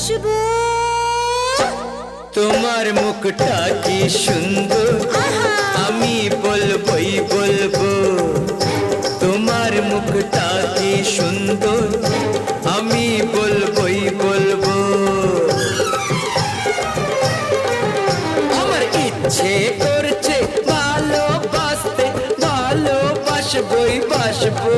বাসবো। তোমার মুখটা কি সুন্দর, আমি বলবই বলবো। তোমার মুখটা কি সুন্দর, আমি বলবই বলবো। আমার ইচ্ছে করছে ভালোবাসতে, ভালোবাসবই বাসবো।